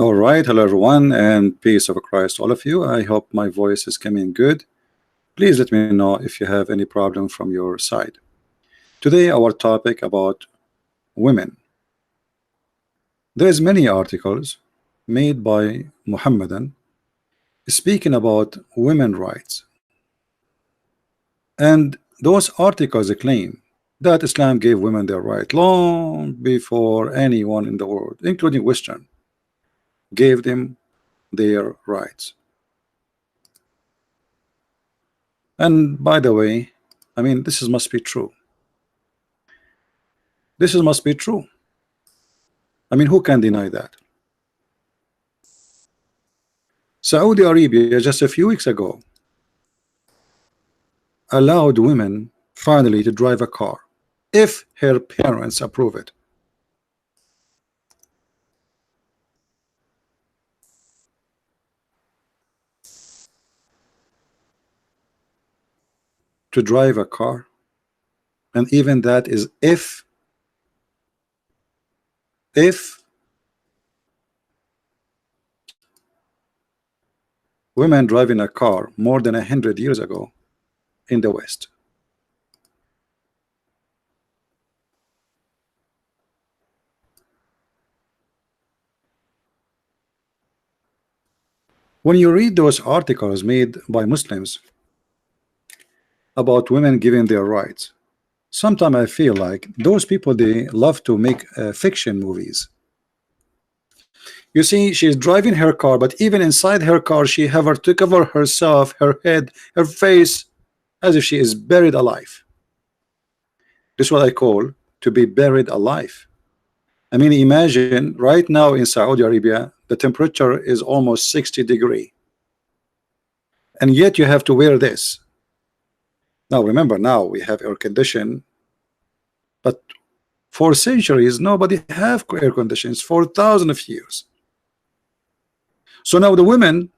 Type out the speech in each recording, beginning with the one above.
All right, hello everyone, and peace of Christ all of you. I hope my voice is coming good. Please let me know if you have any problem from your side. Today our topic about women. There's many articles made by Muhammadan speaking about women rights, and those articles claim that Islam gave women their right long before anyone in the world, including Western, gave them their rights. And by the way, I mean, this must be true. This must be true. I mean, who can deny that? Saudi Arabia just a few weeks ago allowed women finally to drive a car if her parents approve it. To drive a car, and even that is if women driving a car more than 100 years ago in the West. When you read those articles made by Muslims about women giving their rights, sometimes I feel like those people, they love to make fiction movies. You see, she's driving her car, but even inside her car she have to cover herself, her head, her face, as if she is buried alive. This is what I call to be buried alive. I mean, imagine right now in Saudi Arabia the temperature is almost 60 degrees, and yet you have to wear this. Now remember, now we have air condition, but for centuries nobody have air conditions for thousands of years. So now the women,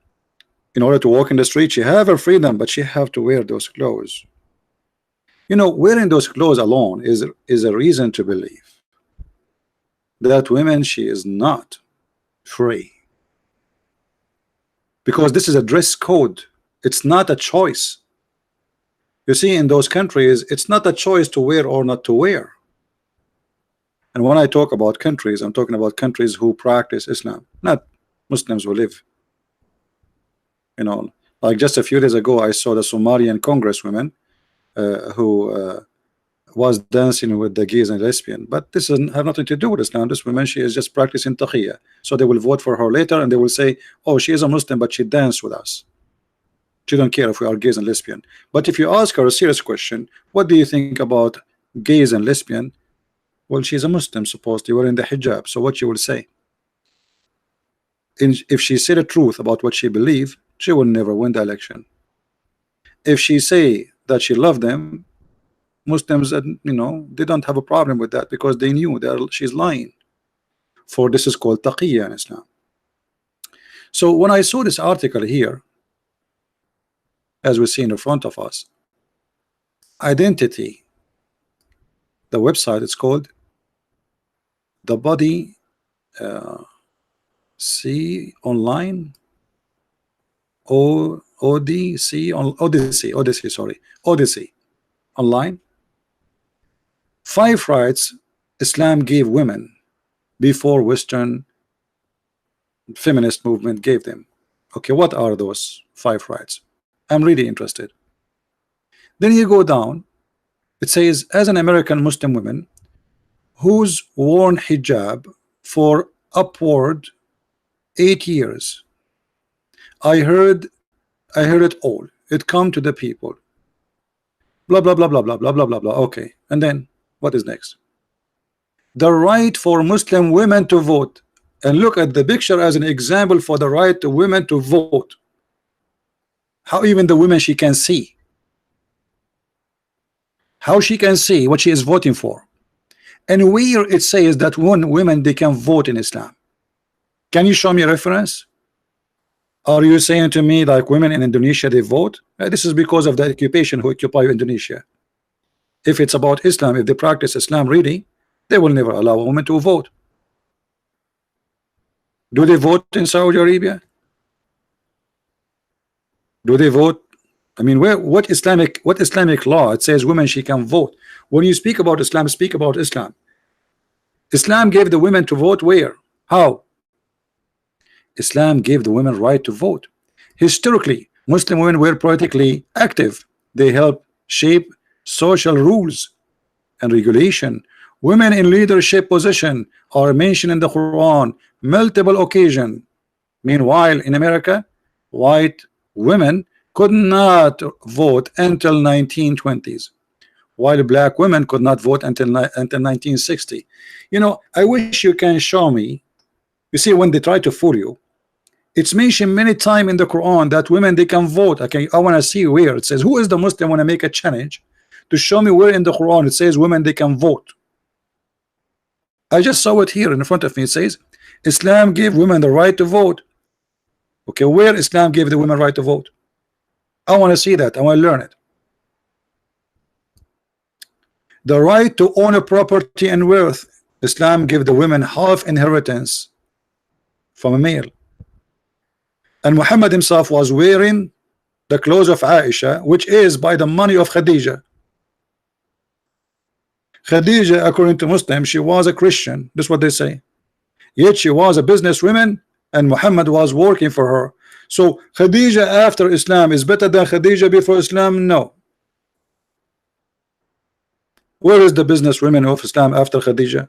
in order to walk in the street, she have her freedom, but she have to wear those clothes. You know, wearing those clothes alone is a reason to believe that women, she is not free, because this is a dress code. It's not a choice. You see, in those countries it's not a choice to wear or not to wear. And when I talk about countries, I'm talking about countries who practice Islam, not Muslims who live. You know, like just a few days ago I saw the Somalian congresswoman who was dancing with the gays and lesbian, but this doesn't have nothing to do with Islam. This woman, she is just practicing taqiyya, so they will vote for her later and they will say, oh, she is a Muslim but she danced with us. She don't care if we are gays and lesbian. But if you ask her a serious question, what do you think about gays and lesbian? Well, she's a Muslim, supposedly wearing the hijab, so what she will say? If she said the truth about what she believed, she will never win the election. If she say that she loved them, Muslims, you know, they don't have a problem with that, because they knew that she's lying. For this is called taqiyya in Islam. So when I saw this article here, as we see in the front of us, Identity, the website is called the Body See Online, Odyssey Online. 5 rights Islam gave women before Western feminist movement gave them. Okay, what are those 5 rights? I'm really interested. Then you go down, it says, as an American Muslim woman who's worn hijab for upward 8 years, I heard it all. It come to the people. Blah blah blah blah blah blah blah blah blah. Okay, and then what is next? The right for Muslim women to vote. And look at the picture as an example for the right to women to vote. How even the women, she can see. How she can see what she is voting for. And where it says that women they can vote in Islam. Can you show me a reference? Are you saying to me like women in Indonesia they vote? This is because of the occupation who occupy Indonesia. If it's about Islam, if they practice Islam really, they will never allow a woman to vote. Do they vote in Saudi Arabia? Do they vote? I mean, what Islamic law it says women she can vote? When you speak about Islam, speak about Islam. Islam gave the women to vote where? How? Islam gave the women right to vote. Historically, Muslim women were politically active. They helped shape social rules and regulation. Women in leadership position are mentioned in the Quran multiple occasions. Meanwhile, in America, white women could not vote until 1920s, while black women could not vote until 1960. You know, I wish you can show me. You see, when they try to fool you, it's mentioned many times in the Quran that women they can vote. Okay, I want to see where it says. Who is the Muslim want to make a challenge to show me where in the Quran it says women they can vote? I just saw it here in front of me. It says Islam gave women the right to vote. Okay, where Islam gave the women right to vote? I want to see that. I want to learn it. The right to own a property and wealth. Islam gave the women half inheritance from a male. And Muhammad himself was wearing the clothes of Aisha, which is by the money of Khadija. Khadija, according to Muslims, she was a Christian. That's what they say. Yet she was a businesswoman, and Muhammad was working for her. So Khadija after Islam is better than Khadija before Islam? No. Where is the businesswoman of Islam after Khadija?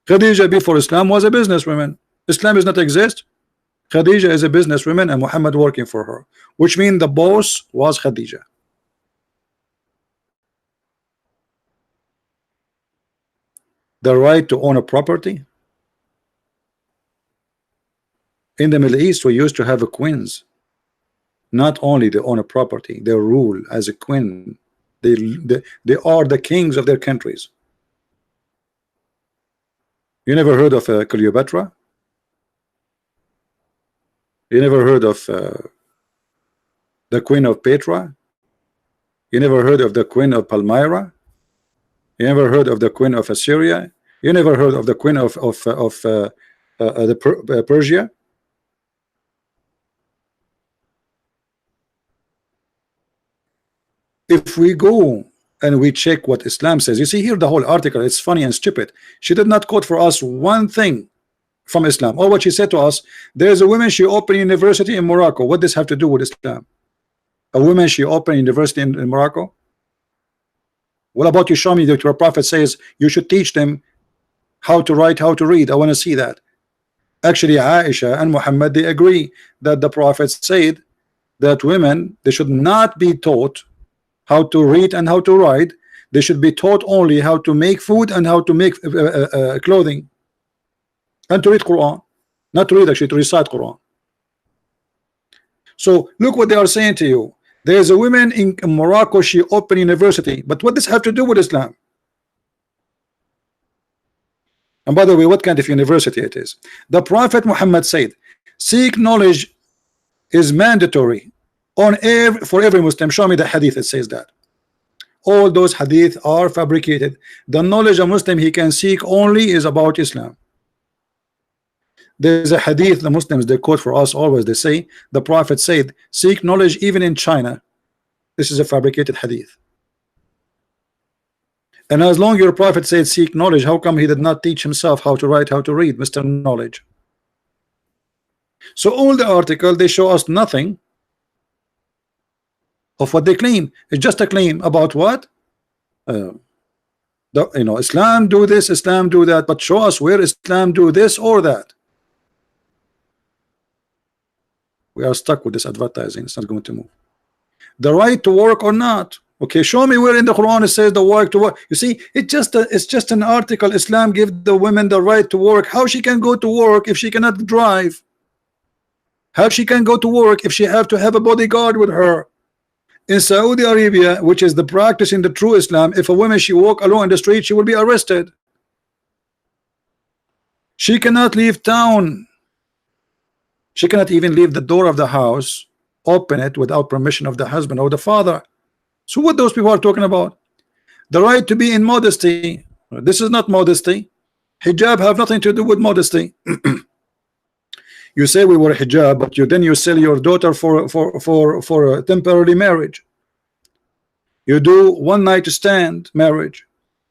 Khadija before Islam was a businesswoman. Islam does not exist. Khadija is a businesswoman and Muhammad working for her, which means the boss was Khadija. The right to own a property. In the Middle East, we used to have a queens. Not only they own a property, they rule as a queen. They are the kings of their countries. You never heard of Cleopatra? You never heard of the Queen of Petra? You never heard of the Queen of Palmyra? You never heard of the Queen of Assyria? You never heard of the Queen of Persia? If we go and we check what Islam says, you see here the whole article, it's funny and stupid. She did not quote for us one thing from Islam. Or what she said to us, there's a woman she opened university in Morocco. What does this have to do with Islam? A woman she opened university in Morocco? What about you show me that your prophet says you should teach them how to write, how to read? I want to see that. Actually, Aisha and Muhammad, they agree that the prophet said that women, they should not be taught how to read and how to write. They should be taught only how to make food and how to make clothing, and to read Quran. Not to read, actually, to recite Quran. So look what they are saying to you. There's a woman in Morocco, she opened university, but what does have to do with Islam? And by the way, what kind of university it is? The Prophet Muhammad said, seek knowledge is mandatory for every Muslim. Show me the hadith that says that. All those hadith are fabricated. The knowledge a Muslim he can seek only is about Islam. There's a hadith the Muslims they quote for us always. They say the Prophet said, seek knowledge even in China. This is a fabricated hadith. And as long as your Prophet said seek knowledge, how come he did not teach himself how to write, how to read, Mr. Knowledge? So all the article, they show us nothing of what they claim. It's just a claim about what? Islam do this, Islam do that, but show us where Islam do this or that. We are stuck with this advertising. It's not going to move. The right to work or not. Okay, show me where in the Quran it says the right to work. You see, it's just an article. Islam give the women the right to work. How she can go to work if she cannot drive? How she can go to work if she have to have a bodyguard with her? In Saudi Arabia, which is the practice in the true Islam, if a woman she walk alone in the street, she will be arrested. She cannot leave town. She cannot even leave the door of the house, open it without permission of the husband or the father. So what those people are talking about? The right to be in modesty. This is not modesty. Hijab have nothing to do with modesty. You say we wear hijab, but you sell your daughter for a temporary marriage. You do one night stand marriage,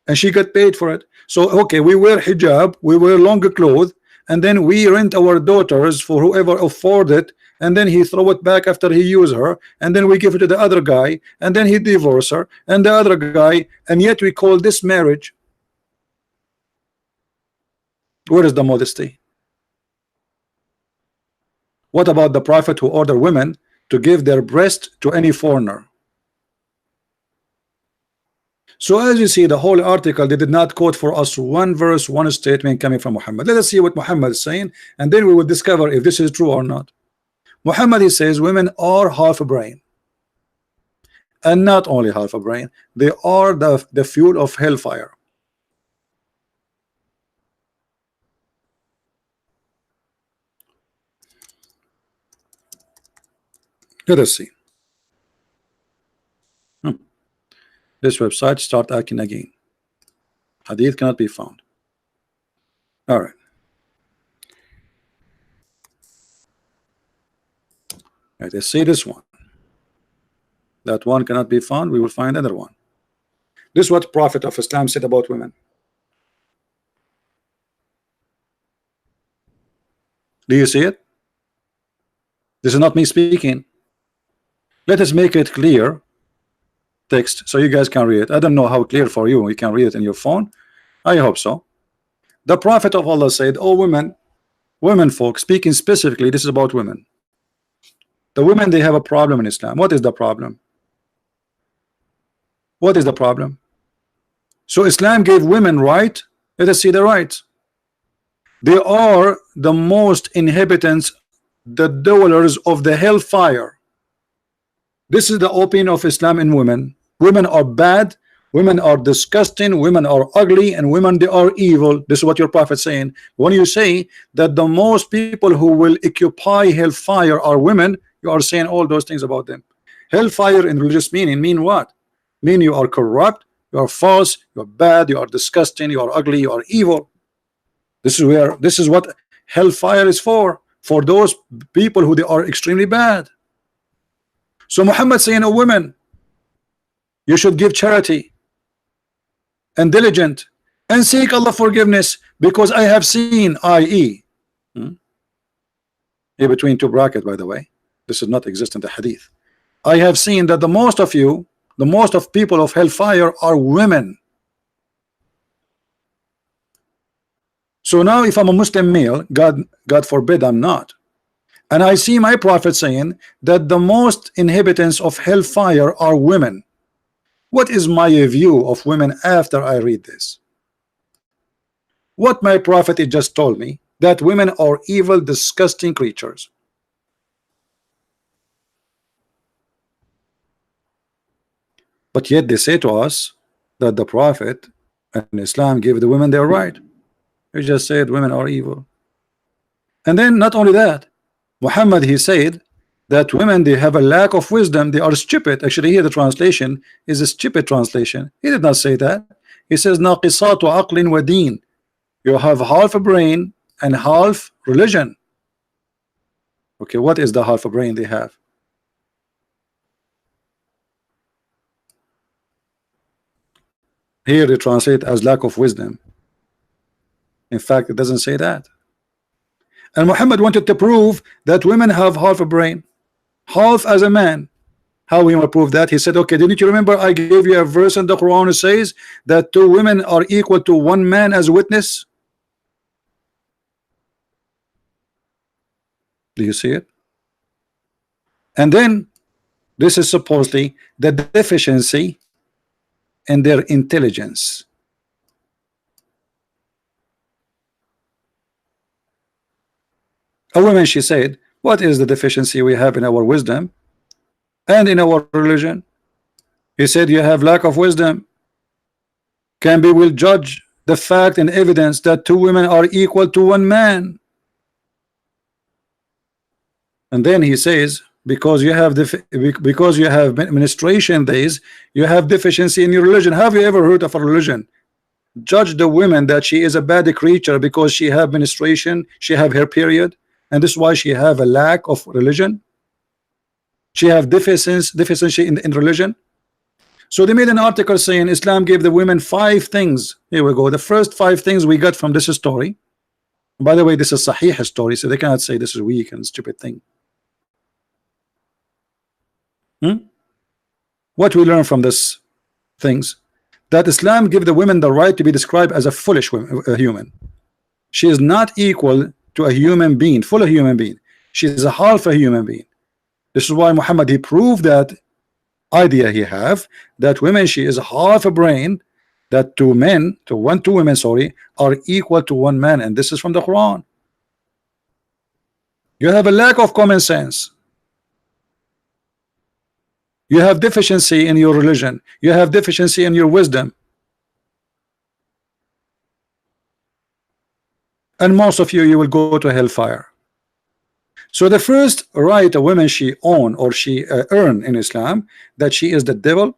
and she got paid for it. So okay, we wear hijab, we wear longer clothes, and then we rent our daughters for whoever afford it, and then he throw it back after he use her, and then we give it to the other guy, and then he divorce her, and the other guy, and yet we call this marriage. Where is the modesty? What about the Prophet who ordered women to give their breast to any foreigner? So as you see, the whole article, they did not quote for us one verse, one statement coming from Muhammad. Let us see what Muhammad is saying, and then we will discover if this is true or not. Muhammad, he says women are half a brain, and not only half a brain, they are the fuel of hellfire. Let us see. This website start acting again. Hadith cannot be found. All right. Let's see this one. That one cannot be found. We will find another one. This is what Prophet of Islam said about women. Do you see it? This is not me speaking. Let us make it clear text so you guys can read it. I don't know how clear for you. You can read it in your phone. I hope so. The Prophet of Allah said, "Oh women folk," speaking specifically, this is about women. The women, they have a problem in Islam. What is the problem? What is the problem? So Islam gave women right. Let us see the rights. They are the most inhabitants, the dwellers of the hellfire. This is the opinion of Islam in women. Women are bad, women are disgusting, women are ugly, and women, they are evil. This is what your Prophet is saying. When you say that the most people who will occupy hellfire are women, you are saying all those things about them. Hellfire in religious meaning mean what? Mean you are corrupt, you are false, you are bad, you are disgusting, you are ugly, you are evil. This is what hellfire is for those people who they are extremely bad. So Muhammad saying, "Oh women, you should give charity and diligent and seek Allah forgiveness, because I have seen, i.e. Here between two brackets, by the way, this does not exist in the hadith. I have seen that the most of you, the most of people of hellfire are women." So now if I'm a Muslim male, God forbid I'm not, and I see my Prophet saying that the most inhabitants of hellfire are women, what is my view of women after I read this? What my Prophet had just told me, that women are evil, disgusting creatures. But yet they say to us that the Prophet and Islam gave the women their right. He just said women are evil. And then not only that, Muhammad, he said that women, they have a lack of wisdom, they are stupid. Actually here the translation is a stupid translation. He did not say that. He says naqisatu aqlin wa deen. You have half a brain and half religion. Okay, what is the half a brain they have? Here they translate as lack of wisdom. In fact, it doesn't say that. And Muhammad wanted to prove that women have half a brain, half as a man. How we will prove that? He said, okay, didn't you remember I gave you a verse in the Quran that says that 2 women are equal to 1 man as witness? Do you see it? And then this is supposedly the deficiency in their intelligence. A woman, she said, what is the deficiency we have in our wisdom and in our religion? He said, you have lack of wisdom. Will judge the fact and evidence that 2 women are equal to 1 man. And then he says, because you have menstruation days, you have deficiency in your religion. Have you ever heard of a religion judge the woman that she is a bad creature because she have menstruation, she have her period, and this is why she have a lack of religion. She have deficiency in religion. So they made an article saying Islam gave the women 5 things. Here we go. The first 5 things we got from this story. By the way, this is Sahih story, so they cannot say this is weak and stupid thing. What we learn from this things? That Islam give the women the right to be described as a foolish human. She is not equal to a human being, full human being. She is a half a human being. This is why Muhammad, he proved that idea he have, that women, she is half a brain, that two women, sorry, are equal to one man, and this is from the Quran. You have a lack of common sense. You have deficiency in your religion. You have deficiency in your wisdom. And most of you will go to hellfire. So the first right a woman she own or she earn in Islam, that she is the devil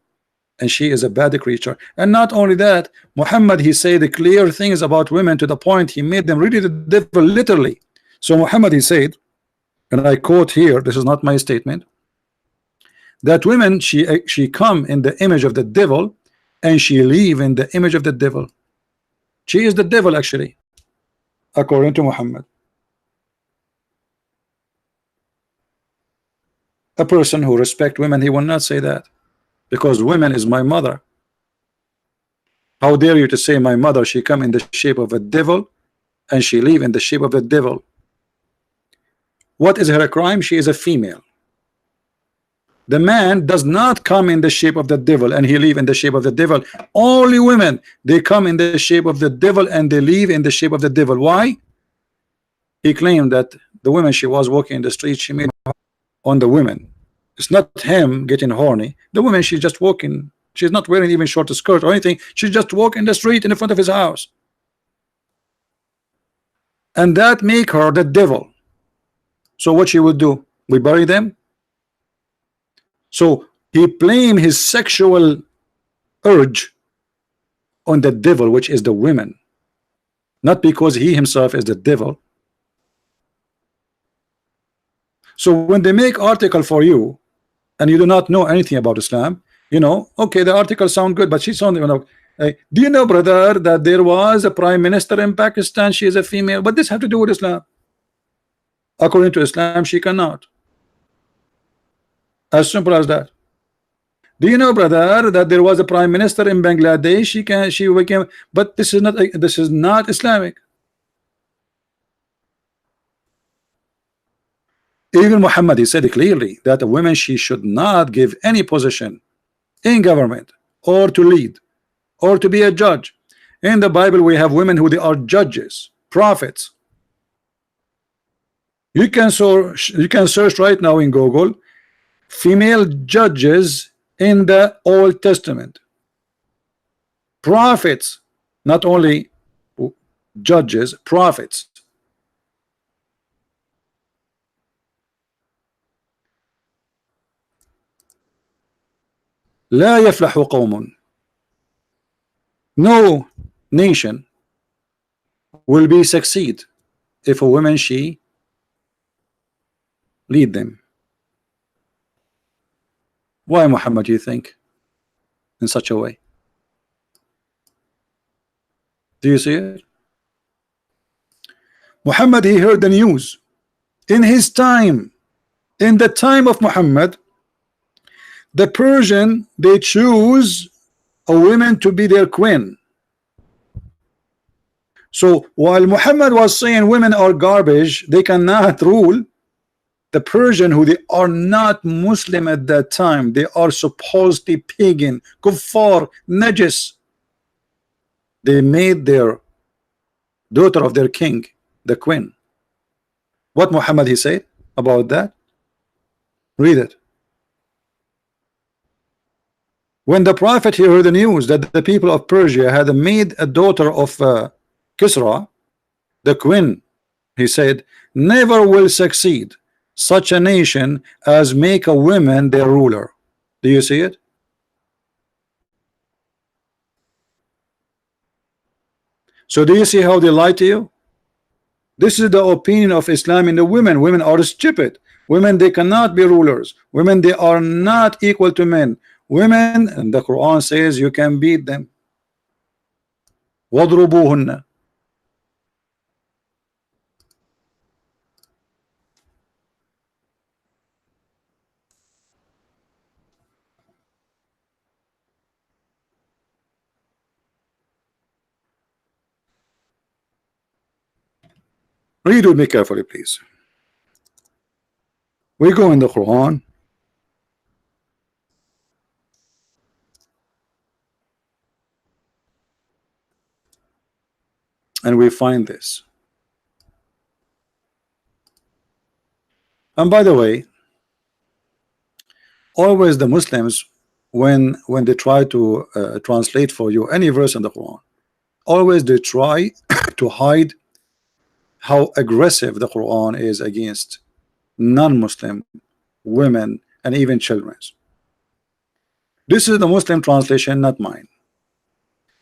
and she is a bad creature. And not only that, Muhammad, he said the clear things about women to the point he made them really the devil literally. So Muhammad, he said, and I quote here, this is not my statement, that women she come in the image of the devil and she live in the image of the devil. She is the devil actually, according to Muhammad. A person who respect women, he will not say that, because women is my mother. How dare you to say my mother, she come in the shape of a devil and she live in the shape of the devil? What is her crime? She is a female. The man does not come in the shape of the devil and he live in the shape of the devil. Only women, they come in the shape of the devil and they live in the shape of the devil. Why? He claimed that the woman she was walking in the street, she made on the women. It's not him getting horny. The woman, she's just walking. She's not wearing even short skirt or anything. She's just walking the street in front of his house. And that make her the devil. So what she would do? We bury them? So he blamed his sexual urge on the devil, which is the women. Not because he himself is the devil. So when they make article for you and you do not know anything about Islam, you know, okay, the article sound good, but she sound, you know, do you know, brother, that there was a prime minister in Pakistan, she is a female, but this have to do with Islam? According to Islam, she cannot. As simple as that. Do you know, brother, that there was a prime minister in Bangladesh, she became, but this is not Islamic. Even Muhammad, he said clearly that a woman, she should not give any position in government or to lead or to be a judge. In the Bible, we have women who they are judges, prophets. You can search right now in Google female judges in the Old Testament. Prophets, not only judges, prophets. لا يفلح قوم. No nation will be succeed if a woman she lead them. Why, Muhammad, do you think in such a way? Do you see it? Muhammad, he heard the news in his time. In the time of Muhammad, the Persian, they choose a woman to be their queen. So while Muhammad was saying women are garbage, they cannot rule, the Persian, who they are not Muslim at that time, they are supposedly pagan, kuffar, najis, they made their daughter of their king the queen. What Muhammad he said about that? Read it. When the prophet heard the news that the people of Persia had made a daughter of Khosrau the queen, he said, never will succeed such a nation as make a woman their ruler. Do you see it? So do you see how they lie to you? This is the opinion of Islam in the women. Women are stupid. Women, they cannot be rulers. Women, they are not equal to men. Women, and the Quran says you can beat them. وَاضْرُبُوهُنَّ. Read with me carefully, please. We go in the Quran. And we find this. And by the way, always the Muslims, when they try to translate for you any verse in the Quran, always they try to hide how aggressive the Quran is against non-Muslim women and even children. This is the Muslim translation, not mine.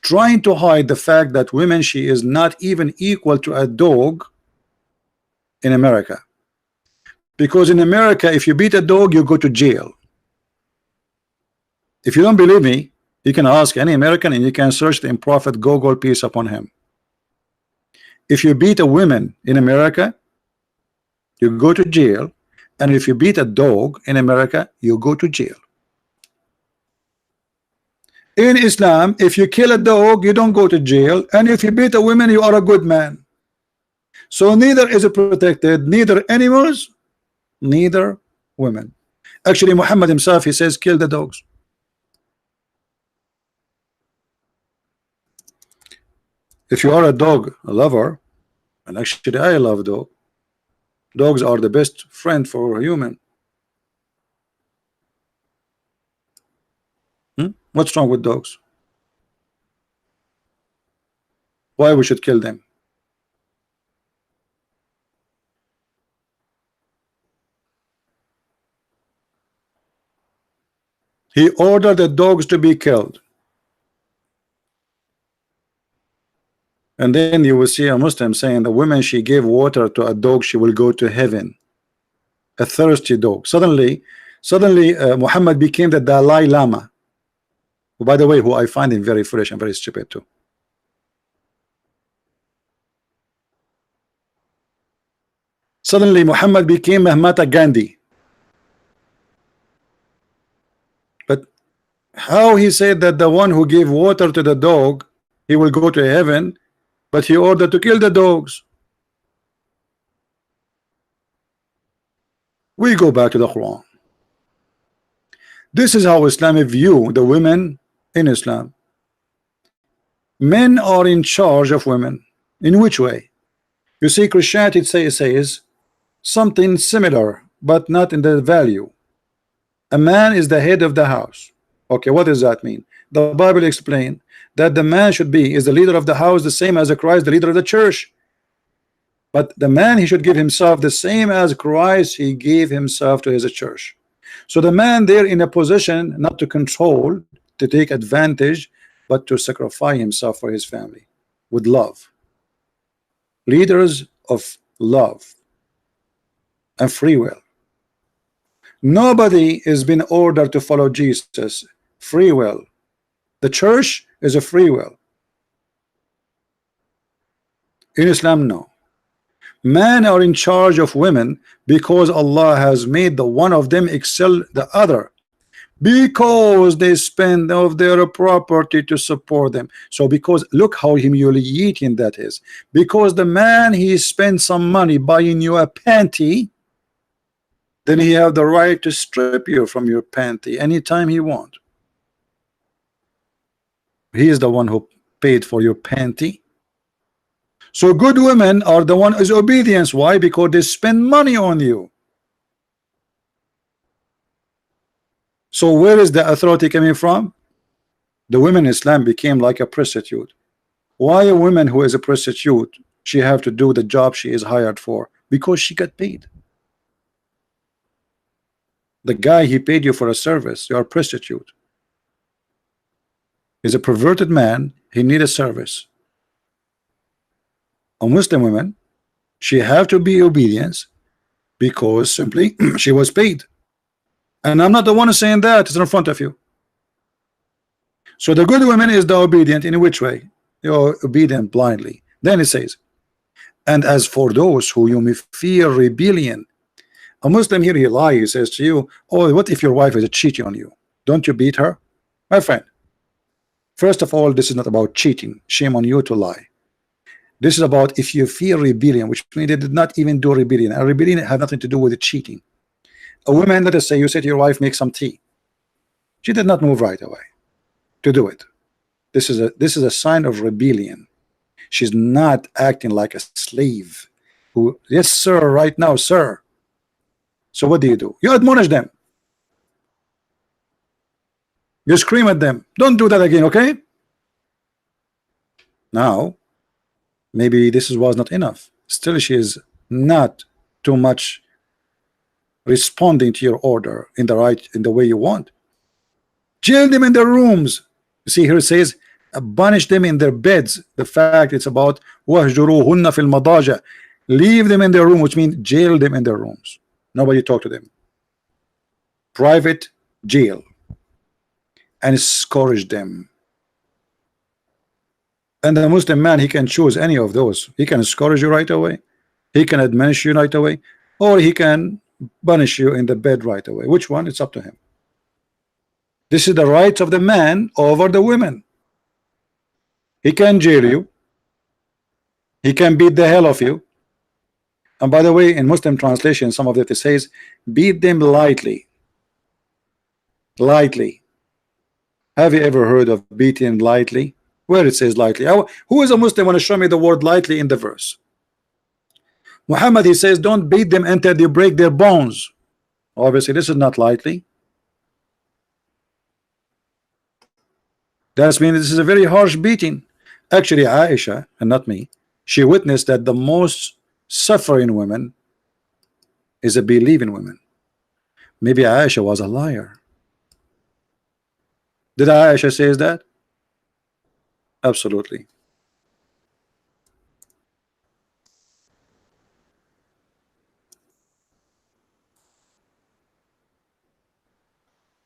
Trying to hide the fact that women, she is not even equal to a dog in America. Because in America, if you beat a dog, you go to jail. If you don't believe me, you can ask any American and you can search the Prophet Google, peace upon him. If you beat a woman in America, you go to jail. And if you beat a dog in America, you go to jail. In Islam, if you kill a dog, you don't go to jail. And if you beat a woman, you are a good man. So neither is it protected, neither animals, neither women. Actually, Muhammad himself, he says, kill the dogs. If you are a dog lover, and actually I love dog, dogs are the best friend for a human. What's wrong with dogs? Why we should kill them? He ordered the dogs to be killed. And then you will see a Muslim saying the woman she gave water to a dog, she will go to heaven. A thirsty dog. Suddenly Muhammad became the Dalai Lama. Who, by the way, who I find him very foolish and very stupid too. Suddenly Muhammad became Mahatma Gandhi. But how he said that the one who gave water to the dog, he will go to heaven, but he ordered to kill the dogs? We go back to the Quran. This is how Islam view the women in Islam. Men are in charge of women. In which way? You see, Christianity says something similar, but not in the value. A man is the head of the house. Okay, what does that mean? The Bible explains that the man should be is the leader of the house, the same as Christ, the leader of the church. But the man, he should give himself the same as Christ, he gave himself to his church. So the man there in a position not to control, to take advantage, but to sacrifice himself for his family with love. Leaders of love and free will. Nobody is being ordered to follow Jesus. Free will. The church is a free will. In Islam, no. Men are in charge of women because Allah has made the one of them excel the other, because they spend of their property to support them. So because look how humiliating that is. Because the man, he spends some money buying you a panty, then he have the right to strip you from your panty anytime he want. He is the one who paid for your panty. So good women are the one is obedience. Why? Because they spend money on you. So where is the authority coming from? The women in Islam became like a prostitute. Why a woman who is a prostitute, she have to do the job she is hired for? Because she got paid. The guy, he paid you for a service. You are a prostitute. He's a perverted man. He need a service. A Muslim woman, She have to be obedience because simply she was paid. And I'm not the one saying that, it's in front of you. So the good woman is the obedient. In which way? You're obedient blindly. Then it says, and as for those who you may fear rebellion, a Muslim here, he lies, he says to you, oh, what if your wife is cheating on you? Don't you beat her? My friend, first of all, this is not about cheating. Shame on you to lie. This is about if you fear rebellion, which means they did not even do rebellion. And rebellion had nothing to do with the cheating. A woman, let us say, you say to your wife, make some tea. She did not move right away to do it. This is a sign of rebellion. She's not acting like a slave who, yes sir, right now sir. So what do? You admonish them. You scream at them. Don't do that again, okay? Now, maybe this was not enough. Still, she is not too much responding to your order in the way you want. Jail them in their rooms. You see here it says, punish them in their beds. The fact it's about wahjuruhunna fil madaja. Leave them in their room, which means jail them in their rooms. Nobody talk to them. Private jail. And scourge them. And the Muslim man, he can choose any of those. He can scourge you right away, he can admonish you right away, or he can punish you in the bed right away. Which one? It's up to him. This is the rights of the man over the women. He can jail you, he can beat the hell of you. And by the way, in Muslim translation, some of it says beat them lightly. Lightly. Have you ever heard of beating lightly? Where it says lightly? Who is a Muslim want to show me the word lightly in the verse? Muhammad, he says don't beat them until they break their bones. Obviously this is not lightly. That means this is a very harsh beating. Actually Aisha, and not me, she witnessed that the most suffering women is a believing woman. Maybe Aisha was a liar. Did Aisha says that? Absolutely.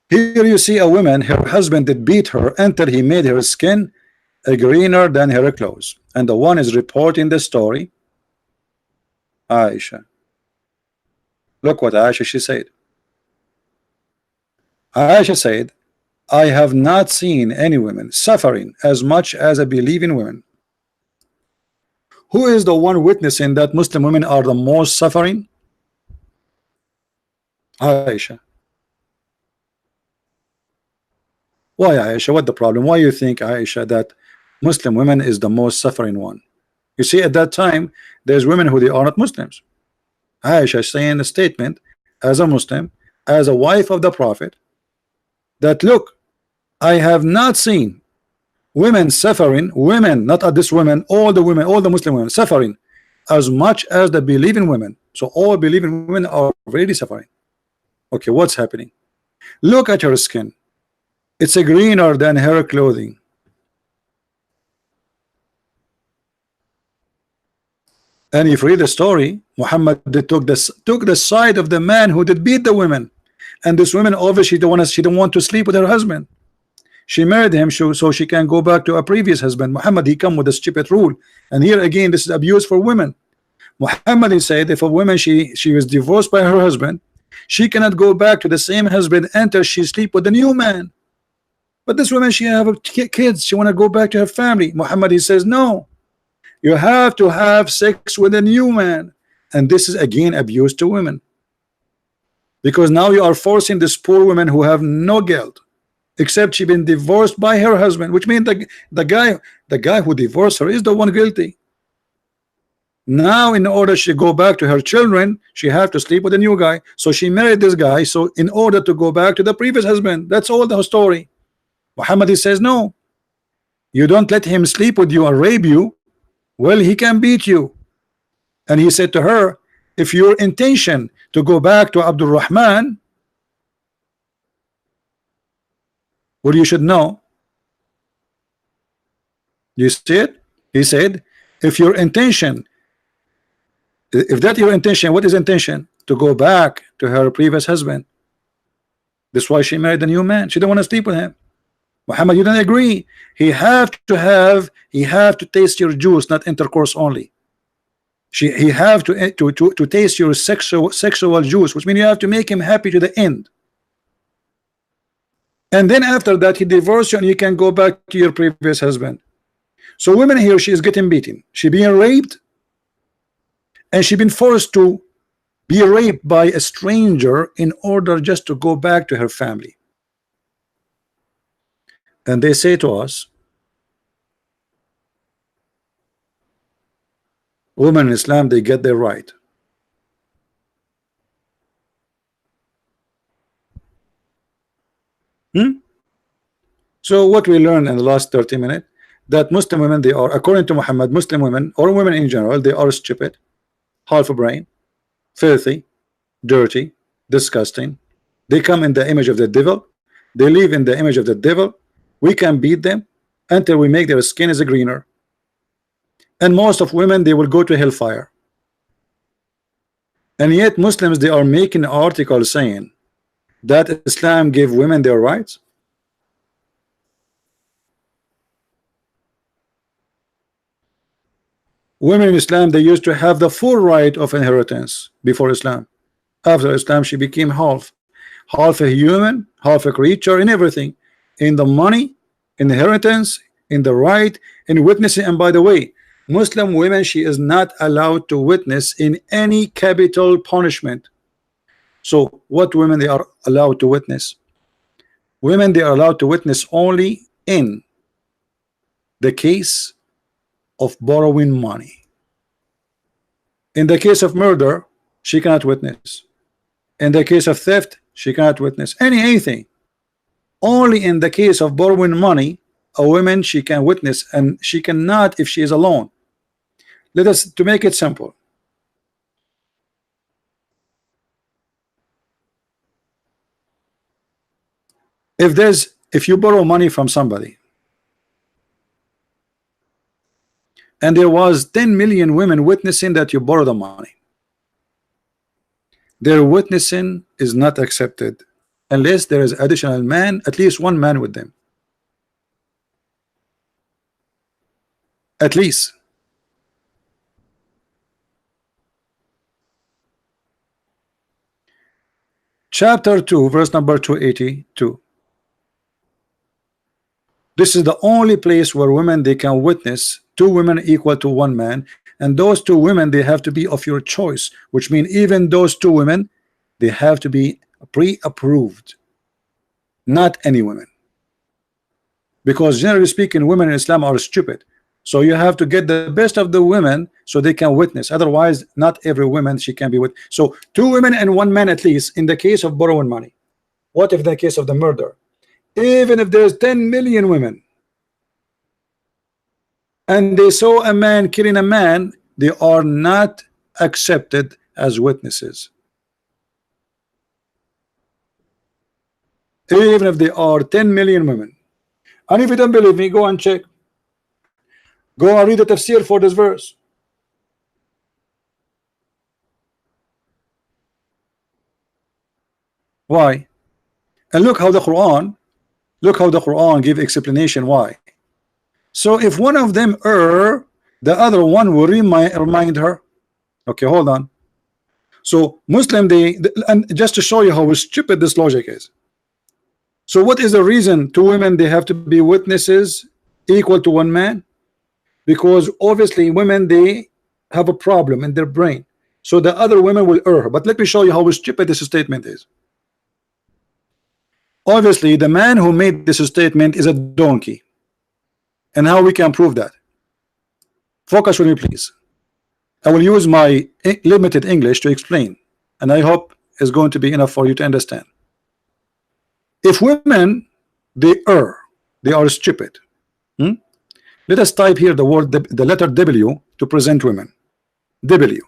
Here you see a woman, her husband did beat her until he made her skin greener than her clothes. And the one is reporting the story, Aisha. Look what Aisha she said. Aisha said, I have not seen any women suffering as much as a believing women. Who is the one witnessing that Muslim women are the most suffering? Aisha. Why Aisha? What the problem? Why you think Aisha that Muslim women is the most suffering one? You see, at that time there's women who they are not Muslims. Aisha saying a statement as a Muslim, as a wife of the Prophet, that look, I have not seen women suffering, women, not at this women, all the women, all the Muslim women suffering as much as the believing women. So all believing women are really suffering. Okay, what's happening? Look at her skin. It's a greener than her clothing. And if you read the story, Muhammad took the side of the man who did beat the women. And this woman obviously she don't want to sleep with her husband. She married him so she can go back to a previous husband. Muhammad, he come with a stupid rule. And here again, this is abuse for women. Muhammad, he said, if a woman she was divorced by her husband, she cannot go back to the same husband until she sleep with a new man. But this woman, she have kids, she want to go back to her family. Muhammad, he says no, you have to have sex with a new man. And this is again abuse to women, because now you are forcing this poor woman who have no guilt except she been divorced by her husband, which means the guy who divorced her is the one guilty. Now in order she go back to her children, she have to sleep with a new guy. So she married this guy so in order to go back to the previous husband. That's all the story. Muhammad, he says no, you don't let him sleep with you or rape you, well, he can beat you. And he said to her, if your intention to go back to Abdul Rahman, well, you should know. You see it? He said, if your intention If that your intention, what is intention? To go back to her previous husband. That's why she married a new man. She didn't want to sleep with him. Muhammad, you don't agree. He have to taste your juice, not intercourse only. He have to taste your sexual juice, which means you have to make him happy to the end. And then after that, he divorced you and you can go back to your previous husband. So women here, she is getting beaten. She being raped, and she been forced to be raped by a stranger in order just to go back to her family. And they say to us, women in Islam, they get their right. So what we learned in the last 30 minutes, that Muslim women, they are, according to Muhammad, Muslim women or women in general, they are stupid, half a brain, filthy, dirty, disgusting. They come in the image of the devil. They live in the image of the devil. We can beat them until we make their skin is greener. And most of women, they will go to hellfire. And yet Muslims, they are making articles saying that Islam gave women their rights. Women in Islam, they used to have the full right of inheritance before Islam. After Islam, she became half a human, half a creature, in everything, in the money, inheritance, in the right, in witnessing. And by the way, Muslim women, she is not allowed to witness in any capital punishment. So what women they are allowed to witness? Women, they are allowed to witness only in the case of borrowing money. In the case of murder, she cannot witness. In the case of theft, she cannot witness anything. Only in the case of borrowing money, a woman, she can witness, and she cannot if she is alone. Let us, to make it simple, if you borrow money from somebody and there was 10 million women witnessing that you borrow the money, their witnessing is not accepted unless there is additional man, at least one man with them, at least. Chapter 2, verse number 282. This is the only place where women, they can witness two women equal to one man, and those two women, they have to be of your choice, which means even those two women, they have to be pre-approved, not any women, because generally speaking, women in Islam are stupid. So you have to get the best of the women so they can witness. Otherwise, not every woman she can be with. So two women and one man at least in the case of borrowing money. What if the case of the murder? Even if there's 10 million women and they saw a man killing a man, they are not accepted as witnesses. Even if they are 10 million women. And if you don't believe me, go and check. Go and read the tafsir for this verse. Why? And look how the Quran give explanation why. So if one of them err, the other one will remind her. Okay, hold on. So Muslim, and just to show you how stupid this logic is. So what is the reason two women, they have to be witnesses equal to one man? Because obviously women, they have a problem in their brain, so the other women will err. But let me show you how stupid this statement is. Obviously the man who made this statement is a donkey, and how we can prove that? Focus with me, please. I will use my limited English to explain, and I hope it's going to be enough for you to understand. If women, they err, they are stupid. Let us type here the word, the letter W, to present women. W.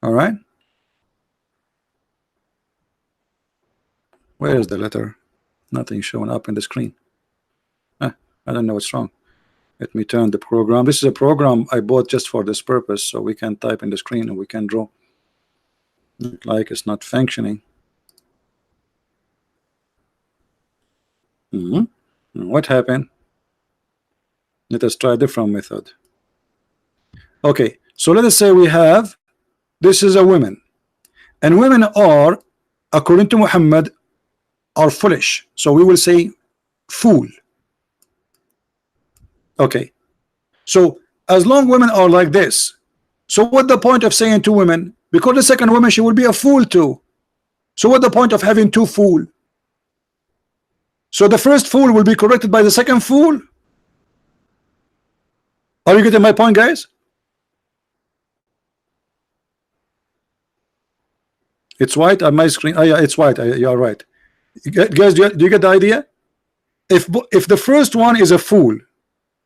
All right. Where is the letter? Nothing showing up in the screen. I don't know what's wrong. Let me turn the program. This is a program I bought just for this purpose, so we can type in the screen and we can draw. Look like it's not functioning. What happened? Let us try a different method. Okay, so let us say we have, this is a woman, and women are, according to Muhammad, are foolish. So we will say fool. Okay, so as long women are like this, so what the point of saying two women? Because the second woman, she will be a fool too. So what the point of having two fool? So the first fool will be corrected by the second fool. Are you getting my point, guys? It's white on my screen. Oh yeah, it's white. You are right. Guys, do you get the idea? If the first one is a fool,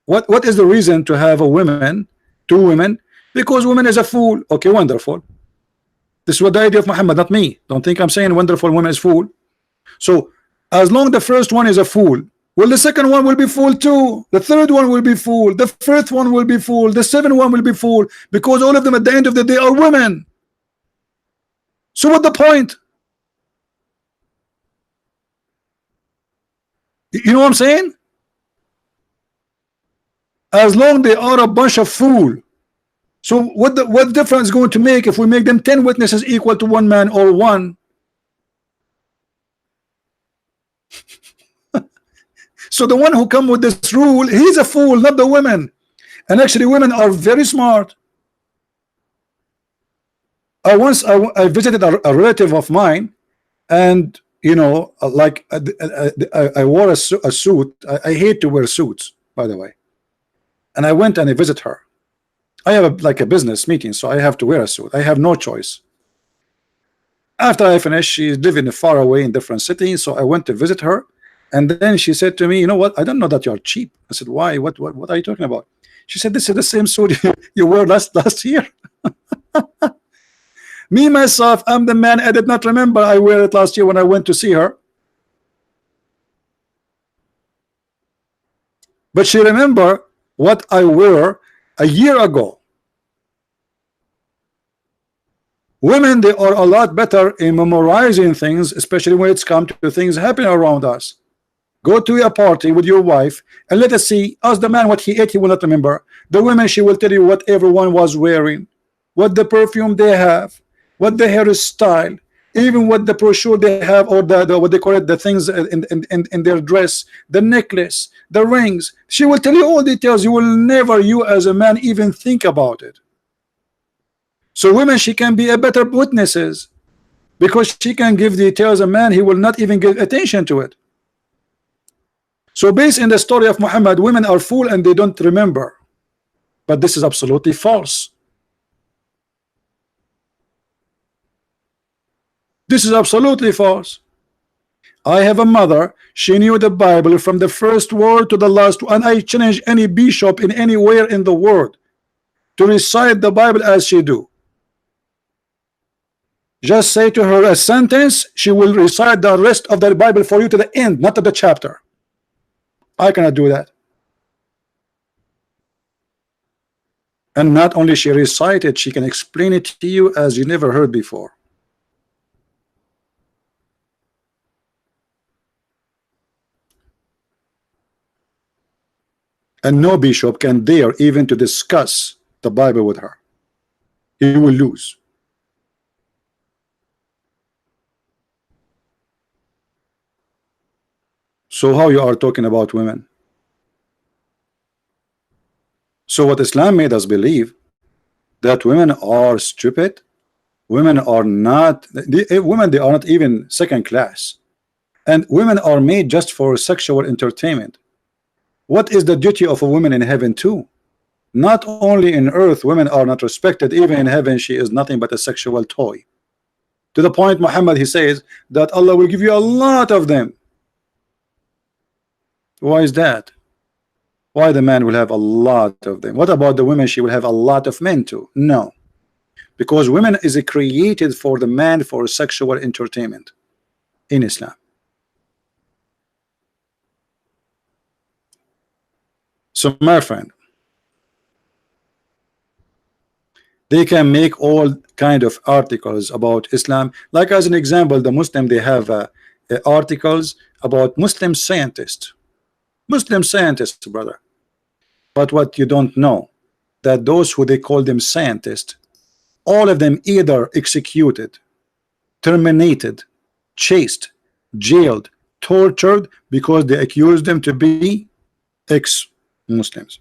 what is the reason to have a woman, two women? Because woman is a fool. Okay, wonderful. This is what the idea of Muhammad, not me. Don't think I'm saying wonderful woman is fool. So as long the first one is a fool, well, the second one will be fool too. The third one will be fool. The fourth one will be fool. The seventh one will be fool, because all of them at the end of the day are women. So what the point? You know what I'm saying? As long they are a bunch of fool. So what difference is going to make if we make them 10 witnesses equal to one man or one? So the one who come with this rule, he's a fool, not the women. And actually women are very smart. I visited a relative of mine, and you know, like I wore a suit. I hate to wear suits, by the way. And I went and I visit her. I have like a business meeting, so I have to wear a suit. I have no choice. After I finished, she's living far away in different cities, so I went to visit her. And then she said to me, you know what, I don't know that you're cheap. I said, why? What are you talking about? She said, this is the same suit you wore last year. Me myself, I'm the man. I did not remember I wear it last year when I went to see her. But she remember what I wore a year ago. Women, they are a lot better in memorizing things, especially when it's come to things happening around us. Go to a party with your wife and let us see. Ask the man what he ate, he will not remember. The women, she will tell you what everyone was wearing, what the perfume they have, what the hairstyle, even what the brochure they have, or the what they call it, the things in their dress, the necklace, the rings. She will tell you all details. You will never, you as a man, even think about it. So women, she can be a better witnesses, because she can give details. A man, he will not even give attention to it. So based in the story of Muhammad, women are fool and they don't remember. But this is absolutely false. This is absolutely false. I have a mother, she knew the Bible from the first word to the last, and I challenge any bishop in anywhere in the world to recite the Bible as she do. Just say to her a sentence, she will recite the rest of the Bible for you to the end, not to the chapter. I cannot do that. And not only she recite it, she can explain it to you as you never heard before. And no bishop can dare even to discuss the Bible with her. He will lose. So how you are talking about women? So what Islam made us believe, that women are stupid, women are not, women, they are not even second class, and women are made just for sexual entertainment. What is the duty of a woman in heaven too? Not only in earth women are not respected, even in heaven she is nothing but a sexual toy. To the point Muhammad, he says that Allah will give you a lot of them. Why is that? Why the man will have a lot of them? What about the women? She will have a lot of men too? No, because women is created for the man for sexual entertainment in Islam. So my friend, they can make all kind of articles about Islam. Like as an example, the Muslim, they have articles about Muslim scientists, brother. But what you don't know, that those who they call them scientists, all of them either executed, terminated, chased, jailed, tortured because they accused them to be ex-Muslims.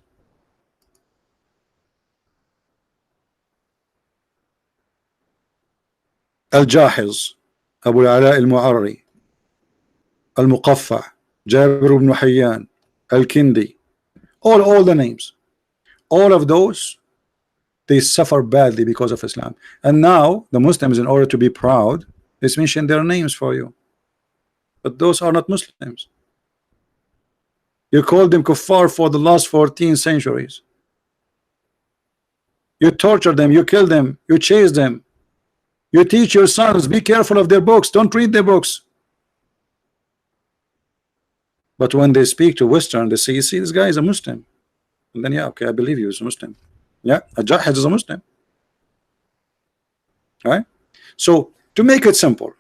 Al-Jahiz, Abu al-Ala al-Mu'arri, Al-Muqaffa, Jabir ibn Hayyan, Al-Kindi, all the names, all of those, they suffer badly because of Islam. And now the Muslims, in order to be proud, is mention their names for you, but those are not Muslims. You called them kuffar for the last 14 centuries. You torture them, you kill them, you chase them. You teach your sons, be careful of their books, don't read their books. But when they speak to Western, they say, you see, this guy is a Muslim. And then, yeah, okay, I believe you, he's a Muslim. Yeah, a Jahid is a Muslim. All right? So, to make it simple,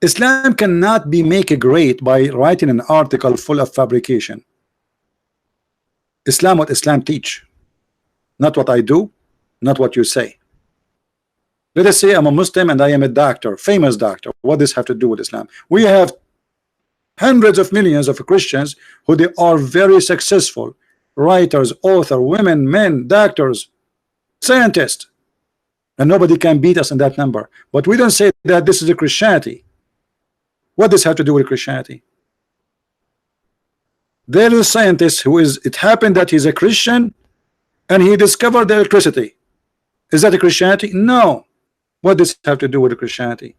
Islam cannot be made great by writing an article full of fabrication. Islam, what Islam teach, not what I do, not what you say. Let us say I'm a Muslim and I am a doctor, famous doctor. What does this have to do with Islam? We have hundreds of millions of Christians who they are very successful writers, authors, women, men, doctors, scientists, and nobody can beat us in that number. But we don't say that this is a Christianity. What does this have to do with Christianity? There is a scientist who is, it happened that he's a Christian and he discovered the electricity. Is that a Christianity? No. What does it have to do with Christianity?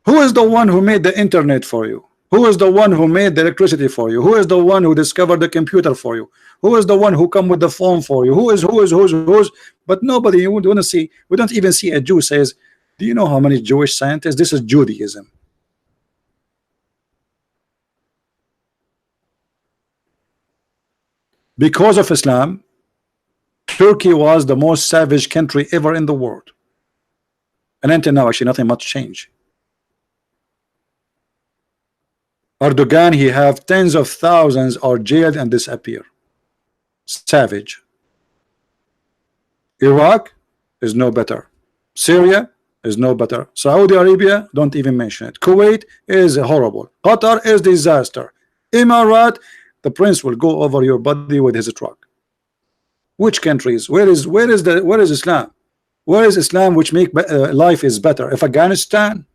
Who is the one who made the internet for you? Who is the one who made the electricity for you? Who is the one who discovered the computer for you? Who is the one who come with the phone for you? Who is? But nobody, you want to see, we don't even see a Jew says, do you know how many Jewish scientists? This is Judaism. Because of Islam, Turkey was the most savage country ever in the world. And until now, actually, nothing much changed. Erdogan, he have tens of thousands are jailed and disappear. Savage. Iraq is no better. Syria is no better. Saudi Arabia, don't even mention it. Kuwait is horrible. Qatar is disaster. Emirat, the prince will go over your body with his truck. Which countries? Where is Islam? Where is Islam which make life is better? If Afghanistan,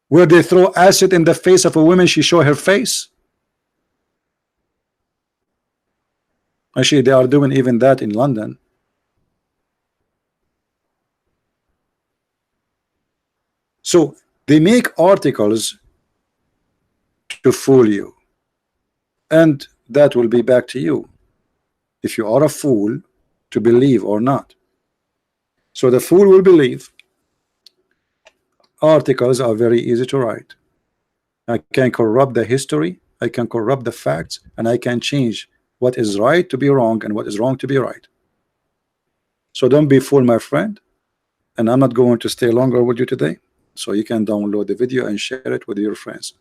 where they throw acid in the face of a woman, she show her face. Actually, they are doing even that in London. So they make articles to fool you, and that will be back to you if you are a fool to believe or not. So the fool will believe. Articles are very easy to write. I can corrupt the history, I can corrupt the facts, and I can change what is right to be wrong and what is wrong to be right. So don't be fooled, my friend. And I'm not going to stay longer with you today, so you can download the video and share it with your friends.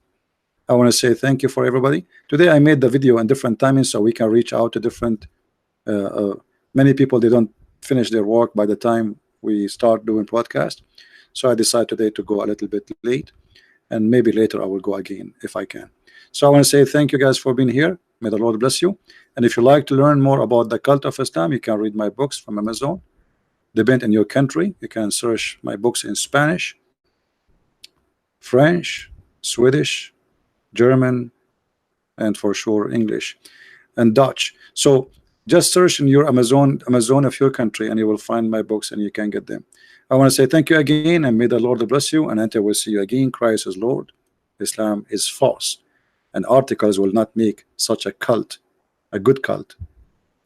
I want to say thank you for everybody. Today I made the video in different timings so we can reach out to different many people. They don't finish their work by the time we start doing podcast. So I decided today to go a little bit late, and maybe later I will go again if I can. So I want to say thank you guys for being here. May the Lord bless you. And if you like to learn more about the cult of Islam, you can read my books from Amazon. Depend in your country, you can search my books in Spanish, French, Swedish, German, and for sure English and Dutch. So just search in your Amazon of your country and you will find my books and you can get them. I want to say thank you again, and may the Lord bless you, and until we see you again, Christ is Lord, Islam is false, and articles will not make such a cult a good cult.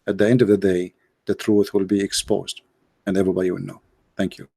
At the end of the day, the truth will be exposed and everybody will know. Thank you.